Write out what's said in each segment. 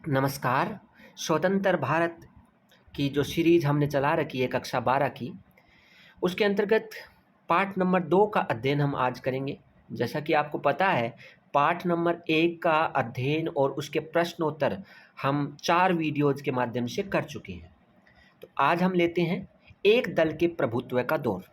नमस्कार। स्वतंत्र भारत की जो सीरीज़ हमने चला रखी है कक्षा 12 की, उसके अंतर्गत पाठ नंबर 2 का अध्ययन हम आज करेंगे। जैसा कि आपको पता है, पाठ नंबर 1 का अध्ययन और उसके प्रश्नोत्तर हम 4 वीडियोज़ के माध्यम से कर चुके हैं। तो आज हम लेते हैं एक दल के प्रभुत्व का दौर।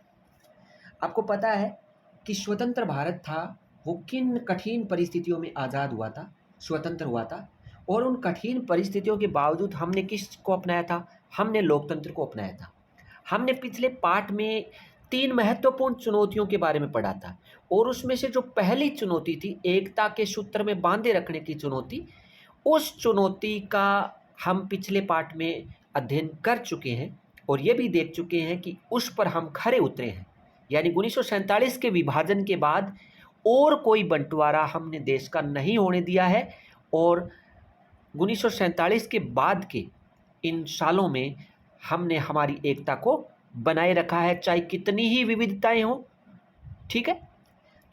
आपको पता है कि स्वतंत्र भारत था, वो किन कठिन परिस्थितियों में आज़ाद हुआ था, स्वतंत्र हुआ था और उन कठिन परिस्थितियों के बावजूद हमने किसको अपनाया था? हमने लोकतंत्र को अपनाया था। हमने पिछले पाठ में 3 महत्वपूर्ण चुनौतियों के बारे में पढ़ा था और उसमें से जो पहली चुनौती थी, एकता के सूत्र में बांधे रखने की चुनौती, उस चुनौती का हम पिछले पाठ में अध्ययन कर चुके हैं और ये भी देख चुके हैं कि उस पर हम खरे उतरे हैं। यानी 1947 के विभाजन के बाद और कोई बंटवारा हमने देश का नहीं होने दिया है और 1947 के बाद के इन सालों में हमने हमारी एकता को बनाए रखा है, चाहे कितनी ही विविधताएं हों। ठीक है?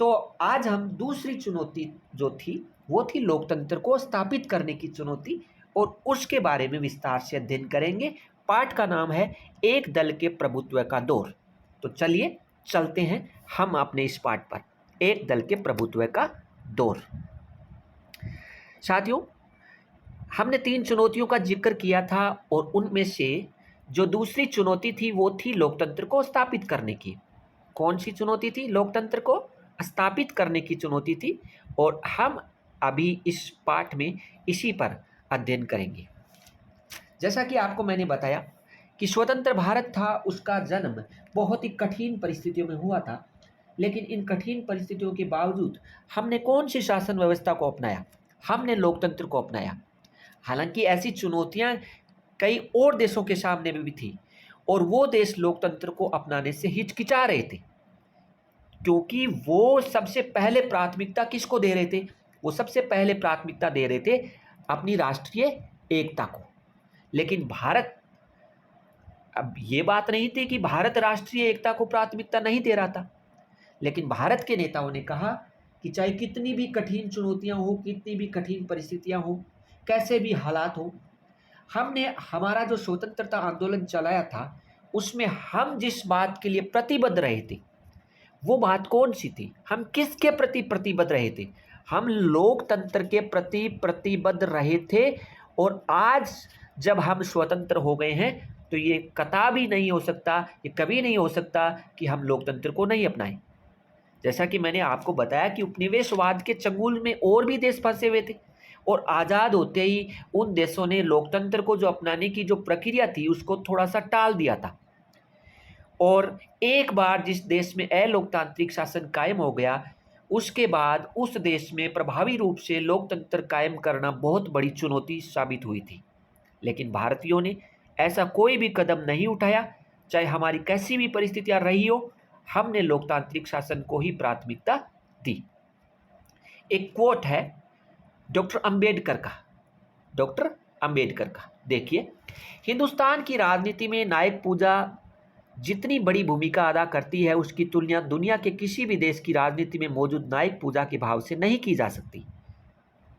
तो आज हम दूसरी चुनौती जो थी, वो थी लोकतंत्र को स्थापित करने की चुनौती और उसके बारे में विस्तार से अध्ययन करेंगे। पाठ का नाम है एक दल के प्रभुत्व का दौर। तो चलिए चलते हैं हम अपने इस पाठ पर, एक दल के प्रभुत्व का दौर। साथियों, हमने 3 चुनौतियों का जिक्र किया था और उनमें से जो दूसरी चुनौती थी वो थी लोकतंत्र को स्थापित करने की। कौन सी चुनौती थी? लोकतंत्र को स्थापित करने की चुनौती थी और हम अभी इस पाठ में इसी पर अध्ययन करेंगे। जैसा कि आपको मैंने बताया कि स्वतंत्र भारत था, उसका जन्म बहुत ही कठिन परिस्थितियों में हुआ था, लेकिन इन कठिन परिस्थितियों के बावजूद हमने कौन सी शासन व्यवस्था को अपनाया? हमने लोकतंत्र को अपनाया। हालांकि ऐसी चुनौतियां कई और देशों के सामने भी थी और वो देश लोकतंत्र को अपनाने से हिचकिचा रहे थे, क्योंकि वो सबसे पहले प्राथमिकता किसको दे रहे थे? वो सबसे पहले प्राथमिकता दे रहे थे अपनी राष्ट्रीय एकता को। लेकिन भारत, अब ये बात नहीं थी कि भारत राष्ट्रीय एकता को प्राथमिकता नहीं दे रहा था, लेकिन भारत के नेताओं ने कहा कि चाहे कितनी भी कठिन चुनौतियां हो, कितनी भी कठिन परिस्थितियां हो, कैसे भी हालात हो, हमने हमारा जो स्वतंत्रता आंदोलन चलाया था, उसमें हम जिस बात के लिए प्रतिबद्ध रहे थे, वो बात कौन सी थी? हम किसके प्रति प्रतिबद्ध रहे थे? हम लोकतंत्र के प्रति प्रतिबद्ध रहे थे। और आज जब हम स्वतंत्र हो गए हैं, तो ये कतई नहीं हो सकता, ये कभी नहीं हो सकता कि हम लोकतंत्र को नहीं अपनाएं। जैसा कि मैंने आपको बताया कि उपनिवेशवाद के चंगुल में और भी देश फंसे हुए थे और आज़ाद होते ही उन देशों ने लोकतंत्र को जो अपनाने की जो प्रक्रिया थी, उसको थोड़ा सा टाल दिया था। और एक बार जिस देश में अलोकतांत्रिक शासन कायम हो गया, उसके बाद उस देश में प्रभावी रूप से लोकतंत्र कायम करना बहुत बड़ी चुनौती साबित हुई थी। लेकिन भारतीयों ने ऐसा कोई भी कदम नहीं उठाया, चाहे हमारी कैसी भी परिस्थितियां रही हो, हमने लोकतांत्रिक शासन को ही प्राथमिकता दी। एक कोट है डॉक्टर अंबेडकर का, डॉक्टर अंबेडकर का, देखिए, हिंदुस्तान की राजनीति में नायक पूजा जितनी बड़ी भूमिका अदा करती है, उसकी तुलना दुनिया के किसी भी देश की राजनीति में मौजूद नायक पूजा के भाव से नहीं की जा सकती।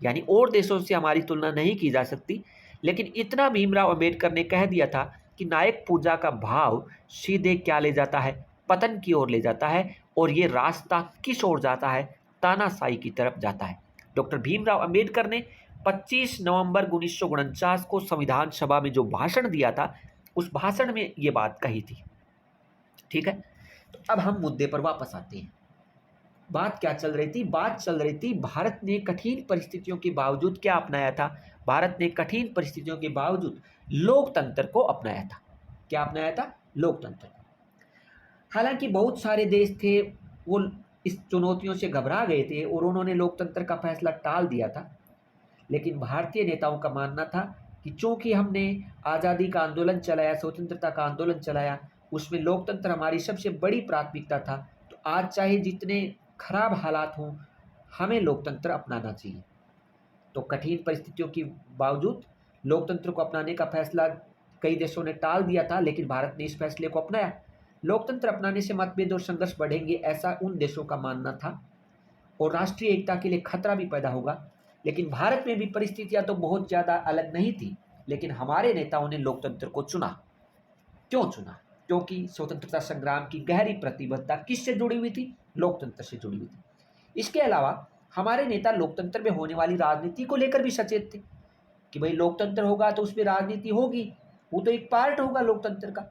यानी और देशों से हमारी तुलना नहीं की जा सकती। लेकिन इतना भीमराव अंबेडकर ने कह दिया था कि नायक पूजा का भाव सीधे क्या ले जाता है? पतन की ओर ले जाता है। और ये रास्ता किस ओर जाता है? तानाशाही की तरफ जाता है। डॉक्टर भीमराव अंबेडकर ने 25 नवंबर 1949 को संविधान सभा में जो भाषण दिया था, उस भाषण में ये बात कही थी। ठीक है? तो अब हम मुद्दे पर वापस आते हैं। बात क्या चल रही थी? बात चल रही थी भारत ने कठिन परिस्थितियों के बावजूद क्या अपनाया था? भारत ने कठिन परिस्थितियों के बावजूद लोकतंत्र को अपनाया था। क्या अपनाया था? लोकतंत्र को। हालांकि बहुत सारे देश थे, वो इस चुनौतियों से घबरा गए थे और उन्होंने लोकतंत्र का फैसला टाल दिया था। लेकिन भारतीय नेताओं का मानना था कि चूंकि हमने आज़ादी का आंदोलन चलाया, स्वतंत्रता का आंदोलन चलाया, उसमें लोकतंत्र हमारी सबसे बड़ी प्राथमिकता था, तो आज चाहे जितने खराब हालात हों, हमें लोकतंत्र अपनाना चाहिए। तो कठिन परिस्थितियों के बावजूद लोकतंत्र को अपनाने का फैसला कई देशों ने टाल दिया था, लेकिन भारत ने इस फैसले को अपनाया। लोकतंत्र अपनाने से मतभेद और संघर्ष बढ़ेंगे, ऐसा उन देशों का मानना था और राष्ट्रीय एकता के लिए खतरा भी पैदा होगा। लेकिन भारत में भी परिस्थितियां तो बहुत ज़्यादा अलग नहीं थी, लेकिन हमारे नेताओं ने लोकतंत्र को चुना। क्यों चुना? क्योंकि स्वतंत्रता संग्राम की गहरी प्रतिबद्धता किससे जुड़ी हुई थी? लोकतंत्र से जुड़ी हुई थी। इसके अलावा हमारे नेता लोकतंत्र में होने वाली राजनीति को लेकर भी सचेत थे कि भाई लोकतंत्र होगा तो उसमें राजनीति होगी, वो तो एक पार्ट होगा लोकतंत्र का।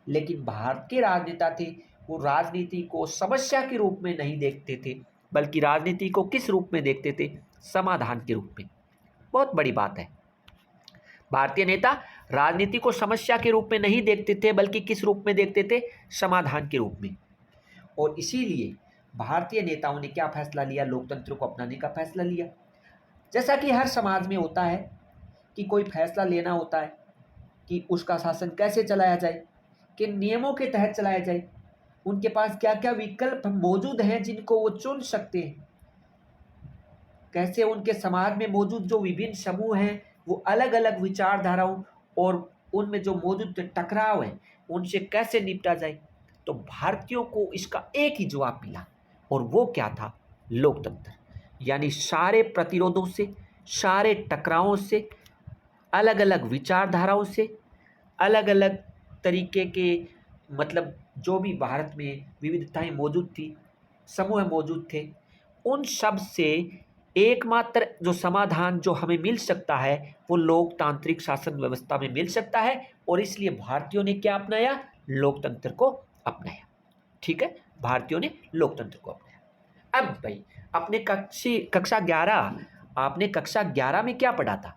लेकिन भारत के राजनेता थे, वो राजनीति को समस्या के रूप में नहीं देखते थे, बल्कि राजनीति को किस रूप में देखते थे? समाधान के रूप में। बहुत बड़ी बात है। भारतीय नेता राजनीति को समस्या के रूप में नहीं देखते थे, बल्कि किस रूप में देखते थे? समाधान के रूप में। और इसीलिए भारतीय नेताओं ने क्या फैसला लिया? लोकतंत्र को अपनाने का फैसला लिया। जैसा कि हर समाज में होता है कि कोई फैसला लेना होता है कि उसका शासन कैसे चलाया जाए, किन नियमों के तहत चलाया जाए, उनके पास क्या क्या विकल्प मौजूद हैं जिनको वो चुन सकते हैं, कैसे उनके समाज में मौजूद जो विभिन्न समूह हैं वो अलग अलग विचारधाराओं और उनमें जो मौजूद टकराव हैं उनसे कैसे निपटा जाए। तो भारतीयों को इसका एक ही जवाब मिला, और वो क्या था? लोकतंत्र। यानी सारे प्रतिरोधों से, सारे टकरावों से, अलग अलग विचारधाराओं से, अलग अलग तरीके के, मतलब जो भी भारत में विविधताएं मौजूद थी, समूह मौजूद थे, उन सब से एकमात्र जो समाधान जो हमें मिल सकता है वो लोकतांत्रिक शासन व्यवस्था में मिल सकता है। और इसलिए भारतीयों ने क्या अपनाया? लोकतंत्र को अपनाया। ठीक है, भारतीयों ने लोकतंत्र को अपनाया। अब भाई अपने आपने कक्षा 11 में क्या पढ़ा था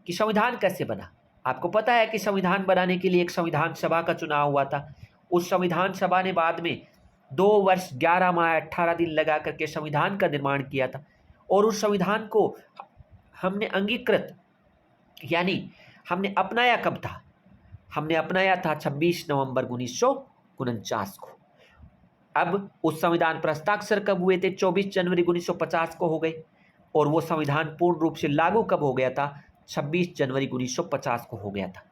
कि संविधान कैसे बना? आपको पता है कि संविधान बनाने के लिए एक संविधान सभा का चुनाव हुआ था। उस संविधान सभा ने बाद में 2 वर्ष 11 माह 18 दिन लगा करके संविधान का निर्माण किया था। और उस संविधान को हमने अंगीकृत, यानी हमने अपनाया कब था? हमने अपनाया था 26 नवंबर 1949 को। अब उस संविधान पर हस्ताक्षर कब हुए थे? 24 जनवरी 1950 को हो गए। और वो संविधान पूर्ण रूप से लागू कब हो गया था? 26 जनवरी 1950 को हो गया था।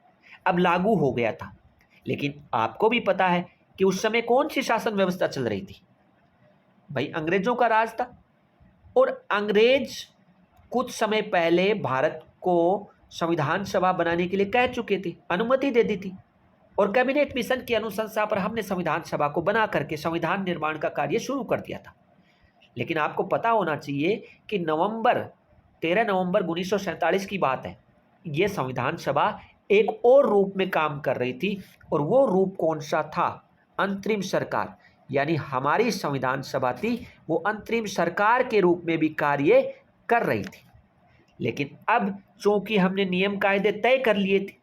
अब लागू हो गया था, लेकिन आपको भी पता है कि उस समय कौन सी शासन व्यवस्था चल रही थी? भाई अंग्रेजों का राज था। और अंग्रेज कुछ समय पहले भारत को संविधान सभा बनाने के लिए कह चुके थे, अनुमति दे दी थी। और कैबिनेट मिशन की अनुशंसा पर हमने संविधान सभा को बना करके संविधान निर्माण का कार्य शुरू कर दिया था। लेकिन आपको पता होना चाहिए कि 13 नवंबर 1947 की बात है। ये संविधान सभा एक और रूप में काम कर रही थी, और वो रूप कौन सा था? अंतरिम सरकार। यानी हमारी संविधान सभा थी वो अंतरिम सरकार के रूप में भी कार्य कर रही थी। लेकिन अब चूंकि हमने नियम कायदे तय कर लिए थे,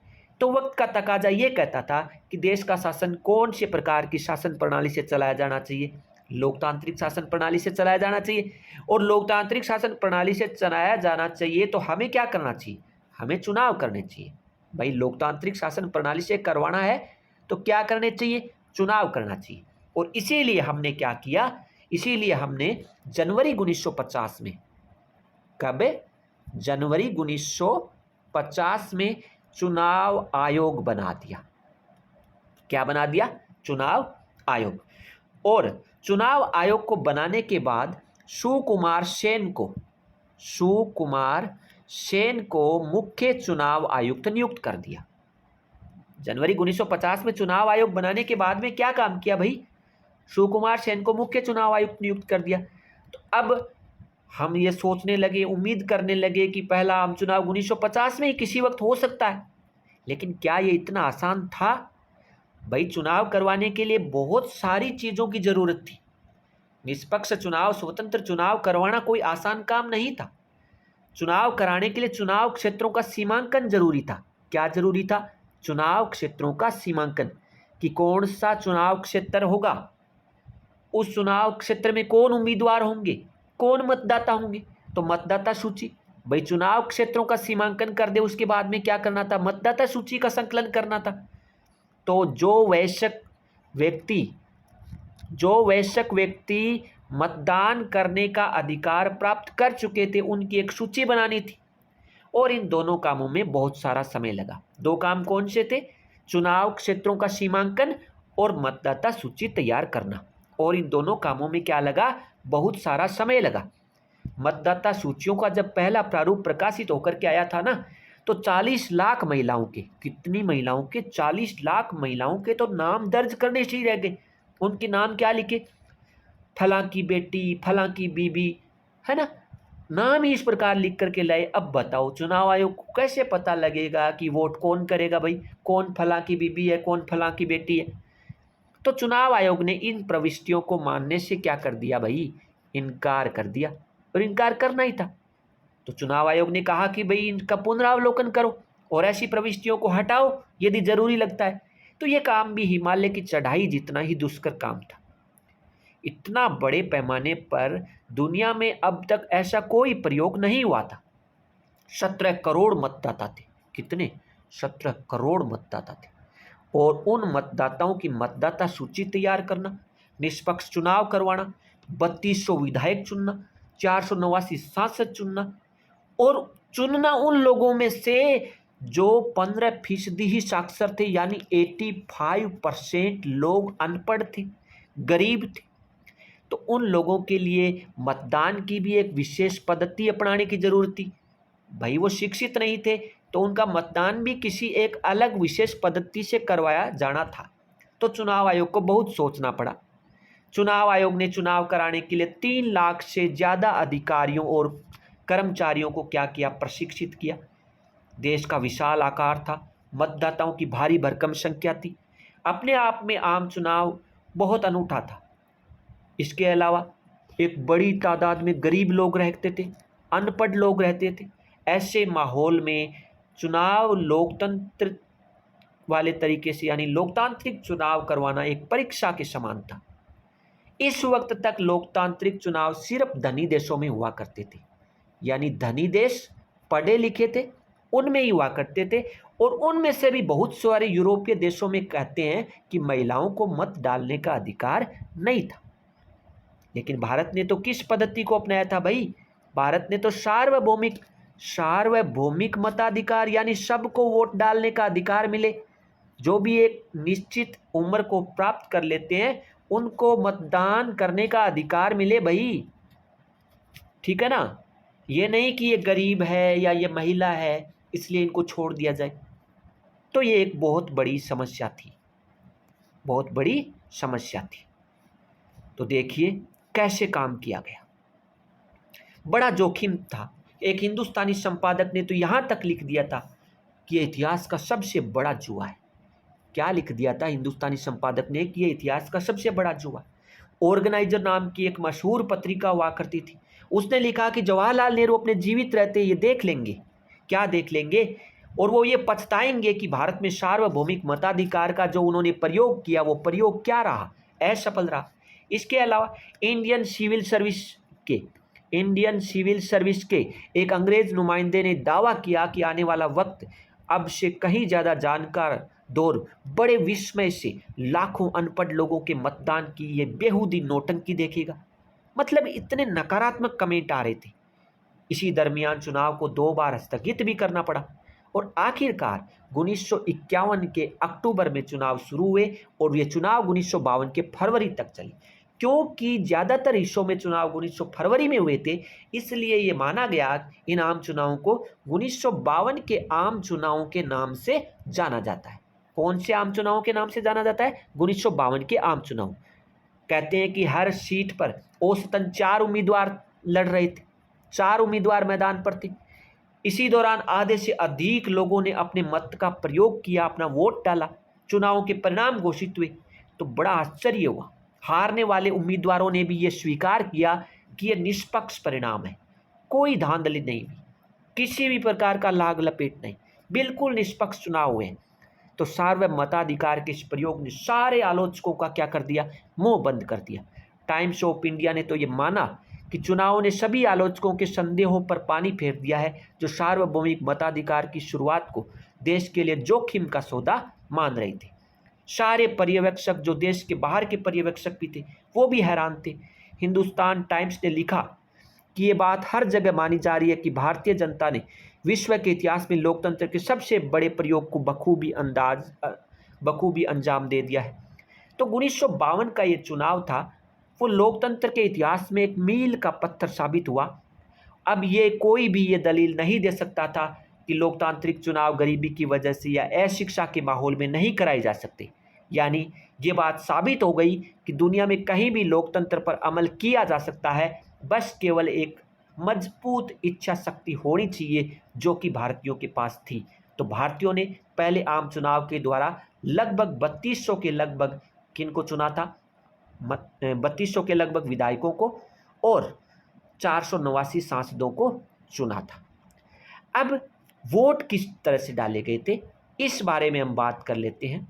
तो वक्त का तकाजा ये कहता था कि देश का शासन कौन से प्रकार की शासन प्रणाली से चलाया जाना चाहिए? लोकतांत्रिक शासन प्रणाली से चलाया जाना चाहिए। और लोकतांत्रिक शासन प्रणाली से चलाया जाना चाहिए तो हमें क्या करना चाहिए? हमें चुनाव करने चाहिए। भाई लोकतांत्रिक शासन प्रणाली से करवाना है तो क्या करने चाहिए? चुनाव करना चाहिए। और इसीलिए हमने क्या किया? इसीलिए हमने जनवरी 1950 में, कब? जनवरी 1950 में चुनाव आयोग बना दिया। क्या बना दिया? चुनाव आयोग। और चुनाव आयोग को बनाने के बाद सुकुमार सेन को मुख्य चुनाव आयुक्त नियुक्त कर दिया। जनवरी 1950 में चुनाव आयोग बनाने के बाद में क्या काम किया भाई? सुकुमार सेन को मुख्य चुनाव आयुक्त नियुक्त कर दिया। तो अब हम ये सोचने लगे, उम्मीद करने लगे कि पहला आम चुनाव 1950 में ही किसी वक्त हो सकता है। लेकिन क्या ये इतना आसान था? भाई चुनाव करवाने के लिए बहुत सारी चीज़ों की ज़रूरत थी। निष्पक्ष चुनाव, स्वतंत्र चुनाव करवाना कोई आसान काम नहीं था। चुनाव कराने के लिए चुनाव क्षेत्रों का सीमांकन जरूरी था। क्या जरूरी था? चुनाव क्षेत्रों का सीमांकन, कि कौन सा चुनाव क्षेत्र होगा, उस चुनाव क्षेत्र में कौन उम्मीदवार होंगे, कौन मतदाता होंगे। तो मतदाता सूची, भाई चुनाव क्षेत्रों का सीमांकन कर दे, उसके बाद में क्या करना था? मतदाता सूची का संकलन करना था। तो जो वयस्क व्यक्ति मतदान करने का अधिकार प्राप्त कर चुके थे उनकी एक सूची बनानी थी। और इन दोनों कामों में बहुत सारा समय लगा। 2 काम कौन से थे? चुनाव क्षेत्रों का सीमांकन और मतदाता सूची तैयार करना। और इन दोनों कामों में क्या लगा? बहुत सारा समय लगा। मतदाता सूचियों का जब पहला प्रारूप प्रकाशित होकर के आया था ना, तो 40 लाख महिलाओं के, कितनी महिलाओं के, 40 लाख महिलाओं के तो नाम दर्ज करने से ही रह गए। उनके नाम क्या लिखे, फलां की बेटी, फलां की बीबी, है ना, नाम ही इस प्रकार लिख करके लाए। अब बताओ चुनाव आयोग को कैसे पता लगेगा कि वोट कौन करेगा भाई, कौन फलां की बीबी है, कौन फलां की बेटी है। तो चुनाव आयोग ने इन प्रविष्टियों को मानने से क्या कर दिया भाई, इनकार कर दिया, और इनकार करना ही था। तो चुनाव आयोग ने कहा कि भाई इनका पुनरावलोकन करो और ऐसी प्रविष्टियों को हटाओ यदि जरूरी लगता है। तो यह काम भी हिमालय की चढ़ाई जितना ही दुष्कर काम था। इतना बड़े पैमाने पर दुनिया में अब तक ऐसा कोई प्रयोग नहीं हुआ था। 17 करोड़ मतदाता थे। कितने? 17 करोड़ मतदाता थे। और उन मतदाताओं की मतदाता सूची तैयार करना, निष्पक्ष चुनाव करवाना, 3200 विधायक चुनना, 489 सांसद चुनना, और चुनना उन लोगों में से जो 15% ही साक्षर थे, यानी 85% लोग अनपढ़ थे, गरीब थे। तो उन लोगों के लिए मतदान की भी एक विशेष पद्धति अपनाने की जरूरत थी। भाई वो शिक्षित नहीं थे, तो उनका मतदान भी किसी एक अलग विशेष पद्धति से करवाया जाना था। तो चुनाव आयोग को बहुत सोचना पड़ा। चुनाव आयोग ने चुनाव कराने के लिए 3 लाख से ज़्यादा अधिकारियों और कर्मचारियों को क्या किया, प्रशिक्षित किया। देश का विशाल आकार था, मतदाताओं की भारी भरकम संख्या थी। अपने आप में आम चुनाव बहुत अनूठा था। इसके अलावा एक बड़ी तादाद में गरीब लोग रहते थे, अनपढ़ लोग रहते थे। ऐसे माहौल में चुनाव लोकतंत्र वाले तरीके से, यानी लोकतांत्रिक चुनाव करवाना एक परीक्षा के समान था। इस वक्त तक लोकतांत्रिक चुनाव सिर्फ धनी देशों में हुआ करते थे, यानी धनी देश पढ़े लिखे थे उनमें ही हुआ करते थे। और उनमें से भी बहुत सारे यूरोपीय देशों में कहते हैं कि महिलाओं को मत डालने का अधिकार नहीं था। लेकिन भारत ने तो किस पद्धति को अपनाया था भाई, भारत ने तो सार्वभौमिक मताधिकार, यानी सबको वोट डालने का अधिकार मिले। जो भी एक निश्चित उम्र को प्राप्त कर लेते हैं उनको मतदान करने का अधिकार मिले भाई, ठीक है ना। ये नहीं कि ये गरीब है या ये महिला है इसलिए इनको छोड़ दिया जाए। तो ये एक बहुत बड़ी समस्या थी, बहुत बड़ी समस्या थी। तो देखिए कैसे काम किया गया, बड़ा जोखिम था। एक हिंदुस्तानी संपादक ने तो यहाँ तक लिख दिया था कि ये इतिहास का सबसे बड़ा जुआ है। क्या लिख दिया था हिंदुस्तानी संपादक ने कि ये इतिहास का सबसे बड़ा जुआ। ऑर्गेनाइजर नाम की एक मशहूर पत्रिका हुआ करती थी, उसने लिखा कि जवाहरलाल नेहरू अपने जीवित रहते ये देख लेंगे, क्या देख लेंगे, और वो ये पछताएंगे कि भारत में सार्वभौमिक मताधिकार का जो उन्होंने प्रयोग किया वो प्रयोग क्या रहा, असफल रहा। इसके अलावा इंडियन सिविल सर्विस के एक अंग्रेज नुमाइंदे ने दावा किया कि आने वाला वक्त अब से कहीं ज़्यादा जानकार दौर बड़े विस्मय से लाखों अनपढ़ लोगों के मतदान की ये बेहूदी नौटंकी देखेगा। मतलब इतने नकारात्मक कमेंट आ रहे थे। इसी दरमियान चुनाव को 2 बार स्थगित भी करना पड़ा और आखिरकार 1951 के अक्टूबर में चुनाव शुरू हुए और ये चुनाव 1952 के फरवरी तक चले। क्योंकि ज़्यादातर हिस्सों में चुनाव 1900 फरवरी में हुए थे, इसलिए ये माना गया इन आम चुनावों को 1952 के आम चुनावों के नाम से जाना जाता है। कौन से आम चुनावों के नाम से जाना जाता है? 1952 के आम चुनाव। कहते हैं कि हर सीट पर औसतन 4 उम्मीदवार लड़ रहे थे, 4 उम्मीदवार मैदान पर थे। इसी दौरान आधे से अधिक लोगों ने अपने मत का प्रयोग किया, अपना वोट डाला। चुनावों के परिणाम घोषित हुए तो बड़ा आश्चर्य हुआ। हारने वाले उम्मीदवारों ने भी ये स्वीकार किया कि ये निष्पक्ष परिणाम है, कोई धांधली नहीं हुई, किसी भी प्रकार का लाग लपेट नहीं, बिल्कुल निष्पक्ष चुनाव हुए। तो सार्वभौम मताधिकार के इस प्रयोग ने सारे आलोचकों का क्या कर दिया, मुंह बंद कर दिया। टाइम्स ऑफ इंडिया ने तो ये माना कि चुनाव ने सभी आलोचकों के संदेहों पर पानी फेर दिया है, जो सार्वभौमिक मताधिकार की शुरुआत को देश के लिए जोखिम का सौदा मान रहे थे। सारे पर्यवेक्षक, जो देश के बाहर के पर्यवेक्षक भी थे, वो भी हैरान थे। हिंदुस्तान टाइम्स ने लिखा कि ये बात हर जगह मानी जा रही है कि भारतीय जनता ने विश्व के इतिहास में लोकतंत्र के सबसे बड़े प्रयोग को बखूबी अंजाम दे दिया है। तो 1952 का ये चुनाव था, वो लोकतंत्र के इतिहास में एक मील का पत्थर साबित हुआ। अब ये कोई भी ये दलील नहीं दे सकता था कि लोकतांत्रिक चुनाव गरीबी की वजह से या अशिक्षा के माहौल में नहीं कराए जा सकते। यानी ये बात साबित हो गई कि दुनिया में कहीं भी लोकतंत्र पर अमल किया जा सकता है, बस केवल एक मजबूत इच्छा शक्ति होनी चाहिए, जो कि भारतीयों के पास थी। तो भारतीयों ने पहले आम चुनाव के द्वारा लगभग 3200 के लगभग किनको चुना था? 3200 के लगभग विधायकों को और 489 सांसदों को चुना था। अब वोट किस तरह से डाले गए थे, इस बारे में हम बात कर लेते हैं।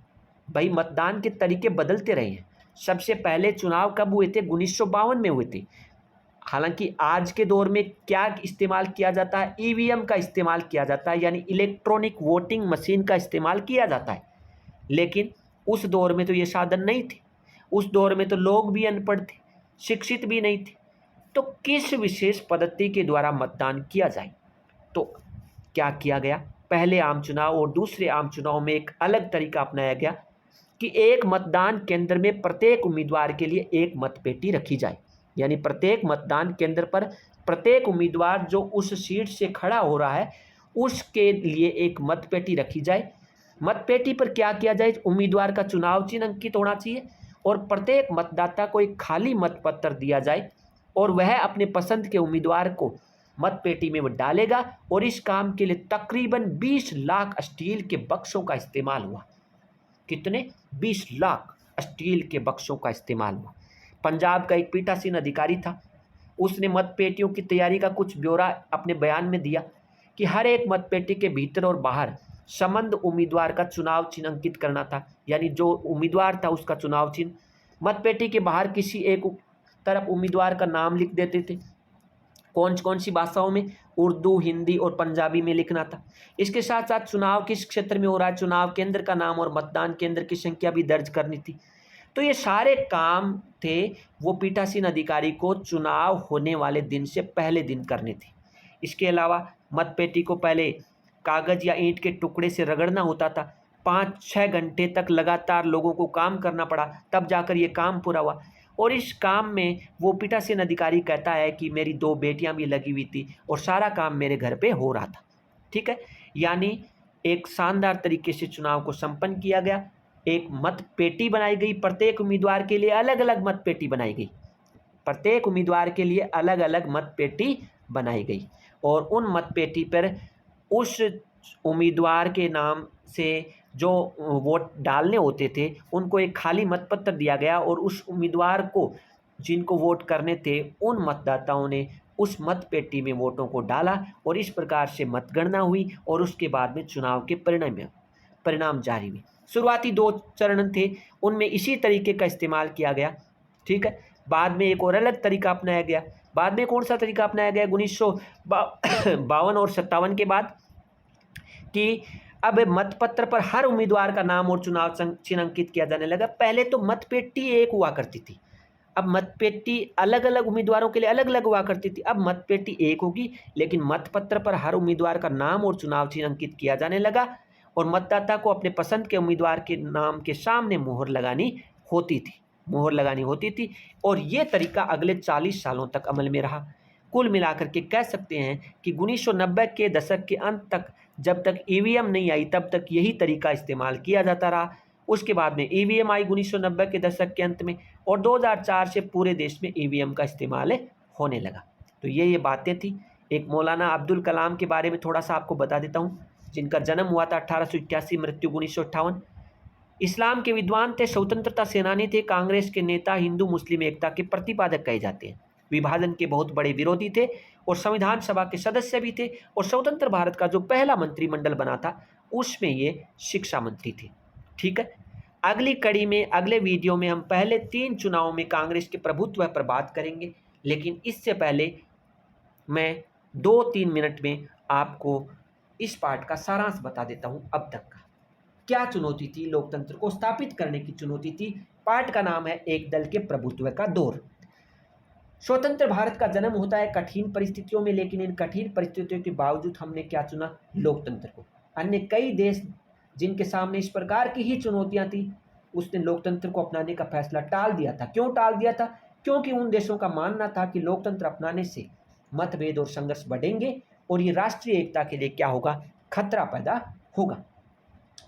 भाई, मतदान के तरीके बदलते रहे हैं। सबसे पहले चुनाव कब हुए थे? 1952 में हुए थे। हालांकि आज के दौर में क्या इस्तेमाल किया जाता है? ईवीएम का इस्तेमाल किया जाता है, यानी इलेक्ट्रॉनिक वोटिंग मशीन का इस्तेमाल किया जाता है। लेकिन उस दौर में तो ये साधन नहीं थे। उस दौर में तो लोग भी अनपढ़ थे, शिक्षित भी नहीं थे। तो किस विशेष पद्धति के द्वारा मतदान किया जाए? तो क्या किया गया? पहले आम चुनाव और दूसरे आम चुनाव में एक अलग तरीका अपनाया गया कि एक मतदान केंद्र में प्रत्येक उम्मीदवार के लिए एक मतपेटी रखी जाए। यानी प्रत्येक मतदान केंद्र पर प्रत्येक उम्मीदवार जो उस सीट से खड़ा हो रहा है, उसके लिए एक मतपेटी रखी जाए। मतपेटी पर क्या किया जाए? उम्मीदवार का चुनाव चिन्ह अंकित होना चाहिए और प्रत्येक मतदाता को एक खाली मतपत्र दिया जाए और वह अपने पसंद के उम्मीदवार को मतपेटी में वो डालेगा। और इस काम के लिए तकरीबन 20 लाख स्टील के बक्सों का इस्तेमाल हुआ। कितने? 20 लाख स्टील के बक्सों का इस्तेमाल हुआ। पंजाब का एक पीठासीन अधिकारी था, उसने मतपेटियों की तैयारी का कुछ ब्यौरा अपने बयान में दिया कि हर एक मतपेटी के भीतर और बाहर संबद्ध उम्मीदवार का चुनाव चिन्ह अंकित करना था। यानी जो उम्मीदवार था उसका चुनाव चिन्ह, मतपेटी के बाहर किसी एक तरफ उम्मीदवार का नाम लिख देते थे। कौन कौन सी भाषाओं में? उर्दू, हिंदी और पंजाबी में लिखना था। इसके साथ साथ चुनाव किस क्षेत्र में हो रहा है, चुनाव केंद्र का नाम और मतदान केंद्र की संख्या भी दर्ज करनी थी। तो ये सारे काम थे वो पीठासीन अधिकारी को चुनाव होने वाले दिन से पहले दिन करने थे। इसके अलावा मतपेटी को पहले कागज या ईंट के टुकड़े से रगड़ना होता था। 5-6 घंटे तक लगातार लोगों को काम करना पड़ा, तब जाकर ये काम पूरा हुआ। और इस काम में वो पीठासीन अधिकारी कहता है कि मेरी 2 बेटियां भी लगी हुई थी और सारा काम मेरे घर पे हो रहा था। ठीक है, यानी एक शानदार तरीके से चुनाव को संपन्न किया गया। एक मतपेटी बनाई गई, प्रत्येक उम्मीदवार के लिए अलग अलग मतपेटी बनाई गई। प्रत्येक उम्मीदवार के लिए अलग अलग मतपेटी बनाई गई और उन मतपेटी पर उस उम्मीदवार के नाम से जो वोट डालने होते थे उनको एक खाली मतपत्र दिया गया और उस उम्मीदवार को जिनको वोट करने थे उन मतदाताओं ने उस मतपेटी में वोटों को डाला और इस प्रकार से मतगणना हुई और उसके बाद में चुनाव के परिणाम जारी हुए। शुरुआती 2 चरण थे, उनमें इसी तरीके का इस्तेमाल किया गया। ठीक है, बाद में एक और अलग तरीका अपनाया गया। बाद में कौन सा तरीका अपनाया गया 1952 और 57 के बाद, कि अब मतपत्र पर हर उम्मीदवार का नाम और चुनाव चिन्ह अंकित किया जाने लगा। पहले तो मतपेटी एक हुआ करती थी, अब मतपेटी अलग अलग उम्मीदवारों के लिए अलग अलग हुआ करती थी। अब मतपेटी एक होगी, लेकिन मतपत्र पर हर उम्मीदवार का नाम और चुनाव चिन्ह अंकित किया जाने लगा और मतदाता को अपने पसंद के उम्मीदवार के नाम के सामने मोहर लगानी होती थी। और ये तरीका अगले 40 सालों तक अमल में रहा। कुल मिलाकर के कह सकते हैं कि 1990 के दशक के अंत तक, जब तक ईवीएम नहीं आई तब तक यही तरीका इस्तेमाल किया जाता रहा। उसके बाद में ईवीएम आई 1990 के दशक के अंत में और 2004 से पूरे देश में ईवीएम का इस्तेमाल होने लगा। तो ये बातें थी। एक मौलाना अब्दुल कलाम के बारे में थोड़ा सा आपको बता देता हूँ, जिनका जन्म हुआ था 1881, मृत्यु 1958। इस्लाम के विद्वान थे, स्वतंत्रता सेनानी थे, कांग्रेस के नेता, हिंदू मुस्लिम एकता के प्रतिपादक कहे जाते हैं। विभाजन के बहुत बड़े विरोधी थे और संविधान सभा के सदस्य भी थे और स्वतंत्र भारत का जो पहला मंत्रिमंडल बना था उसमें ये शिक्षा मंत्री थे। ठीक है, अगली कड़ी में, अगले वीडियो में हम पहले 3 चुनावों में कांग्रेस के प्रभुत्व पर बात करेंगे। लेकिन इससे पहले मैं 2-3 मिनट में आपको इस पाठ का सारांश बता देता हूं। अब तक का क्या चुनौती थी? लोकतंत्र को स्थापित करने की चुनौती थी। पाठ का नाम है एक दल के प्रभुत्व का दौर। स्वतंत्र भारत का जन्म होता है कठिन परिस्थितियों में, लेकिन इन कठिन परिस्थितियों के बावजूद हमने क्या चुना? लोकतंत्र को। अन्य कई देश जिनके सामने इस प्रकार की ही चुनौतियां थी, उसने लोकतंत्र को अपनाने का फैसला टाल दिया था। क्यों टाल दिया था? क्योंकि उन देशों का मानना था कि लोकतंत्र अपनाने से मतभेद और संघर्ष बढ़ेंगे और ये राष्ट्रीय एकता के लिए क्या होगा, खतरा पैदा होगा।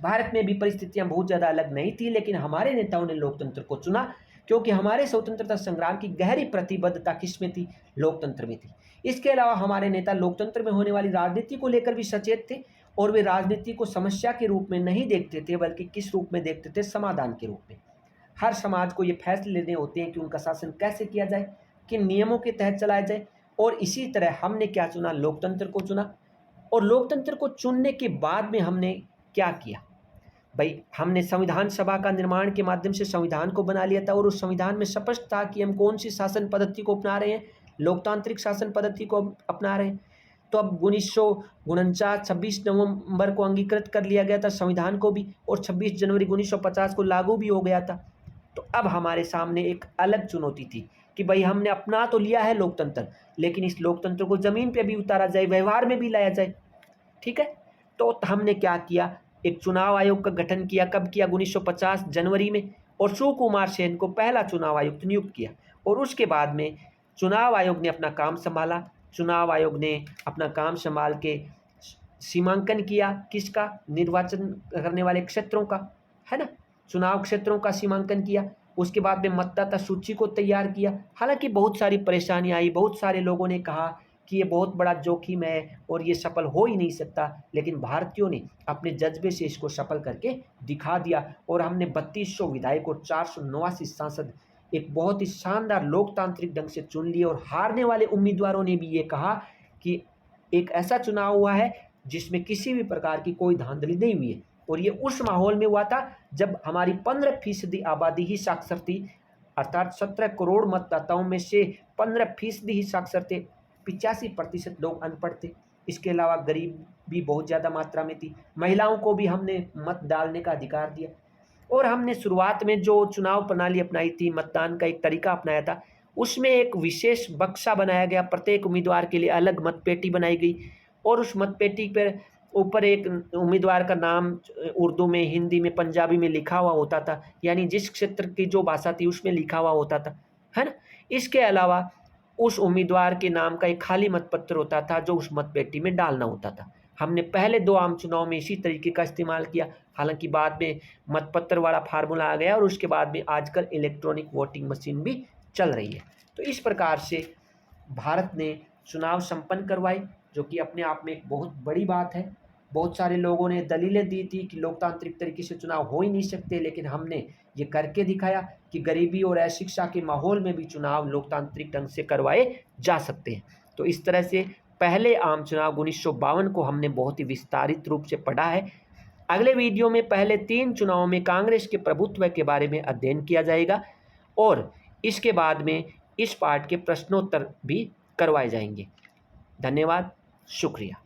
भारत में भी परिस्थितियां बहुत ज़्यादा अलग नहीं थी, लेकिन हमारे नेताओं ने लोकतंत्र को चुना, क्योंकि हमारे स्वतंत्रता संग्राम की गहरी प्रतिबद्धता किसमें थी, लोकतंत्र में थी। इसके अलावा हमारे नेता लोकतंत्र में होने वाली राजनीति को लेकर भी सचेत थे, और वे राजनीति को समस्या के रूप में नहीं देखते थे, बल्कि किस रूप में देखते थे, समाधान के रूप में। हर समाज को ये फैसले लेने होते हैं कि उनका शासन कैसे किया जाए, किन नियमों के तहत चलाया जाए, और इसी तरह हमने क्या चुना, लोकतंत्र को चुना। और लोकतंत्र को चुनने के बाद में हमने क्या किया भाई, हमने संविधान सभा का निर्माण के माध्यम से संविधान को बना लिया था, और उस संविधान में स्पष्ट था कि हम कौन सी शासन पद्धति को अपना रहे हैं, लोकतांत्रिक शासन पद्धति को अपना रहे हैं। तो अब 1949 26 नवंबर को अंगीकृत कर लिया गया था संविधान को भी, और 26 जनवरी 1950 को लागू भी हो गया था। तो अब हमारे सामने एक अलग चुनौती थी कि भाई हमने अपना तो लिया है लोकतंत्र, लेकिन इस लोकतंत्र को ज़मीन पे भी उतारा जाए, व्यवहार में भी लाया जाए। ठीक है, तो हमने क्या किया, एक चुनाव आयोग का गठन किया। कब किया, 1950 जनवरी में, और सुकुमार सेन को पहला चुनाव आयुक्त नियुक्त किया। और उसके बाद में चुनाव आयोग ने अपना काम संभाला। चुनाव आयोग ने अपना काम संभाल के सीमांकन किया, किसका, निर्वाचन करने वाले क्षेत्रों का, है ना, चुनाव क्षेत्रों का सीमांकन किया। उसके बाद में मतदाता सूची को तैयार किया। हालांकि बहुत सारी परेशानियां आई, बहुत सारे लोगों ने कहा कि ये बहुत बड़ा जोखिम है और ये सफल हो ही नहीं सकता, लेकिन भारतीयों ने अपने जज्बे से इसको सफल करके दिखा दिया, और हमने 3200 विधायक और 489 सांसद एक बहुत ही शानदार लोकतांत्रिक ढंग से चुन लिए। और हारने वाले उम्मीदवारों ने भी ये कहा कि एक ऐसा चुनाव हुआ है जिसमें किसी भी प्रकार की कोई धांधली नहीं हुई है, और ये उस माहौल में हुआ था जब हमारी 15% आबादी ही साक्षर थी, अर्थात 17 करोड़ मतदाताओं में से 15% ही साक्षर थे, 85% लोग अनपढ़ थे। इसके अलावा गरीब भी बहुत ज़्यादा मात्रा में थी। महिलाओं को भी हमने मत डालने का अधिकार दिया, और हमने शुरुआत में जो चुनाव प्रणाली अपनाई थी, मतदान का एक तरीका अपनाया था, उसमें एक विशेष बक्सा बनाया गया, प्रत्येक उम्मीदवार के लिए अलग मतपेटी बनाई गई, और उस मतपेटी पर ऊपर एक उम्मीदवार का नाम उर्दू में, हिंदी में, पंजाबी में लिखा हुआ होता था, यानी जिस क्षेत्र की जो भाषा थी उसमें लिखा हुआ होता था, है ना। इसके अलावा उस उम्मीदवार के नाम का एक खाली मतपत्र होता था जो उस मतपेटी में डालना होता था। हमने पहले 2 आम चुनाव में इसी तरीके का इस्तेमाल किया। हालांकि बाद में मतपत्र वाला फार्मूला आ गया, और उसके बाद में आजकल इलेक्ट्रॉनिक वोटिंग मशीन भी चल रही है। तो इस प्रकार से भारत ने चुनाव संपन्न करवाए, जो कि अपने आप में एक बहुत बड़ी बात है। बहुत सारे लोगों ने दलीलें दी थी कि लोकतांत्रिक तरीके से चुनाव हो ही नहीं सकते, लेकिन हमने ये करके दिखाया कि गरीबी और अशिक्षा के माहौल में भी चुनाव लोकतांत्रिक ढंग से करवाए जा सकते हैं। तो इस तरह से पहले आम चुनाव 1952 को हमने बहुत ही विस्तारित रूप से पढ़ा है। अगले वीडियो में पहले 3 चुनावों में कांग्रेस के प्रभुत्व के बारे में अध्ययन किया जाएगा, और इसके बाद में इस पाठ के प्रश्नोत्तर भी करवाए जाएंगे। धन्यवाद, शुक्रिया।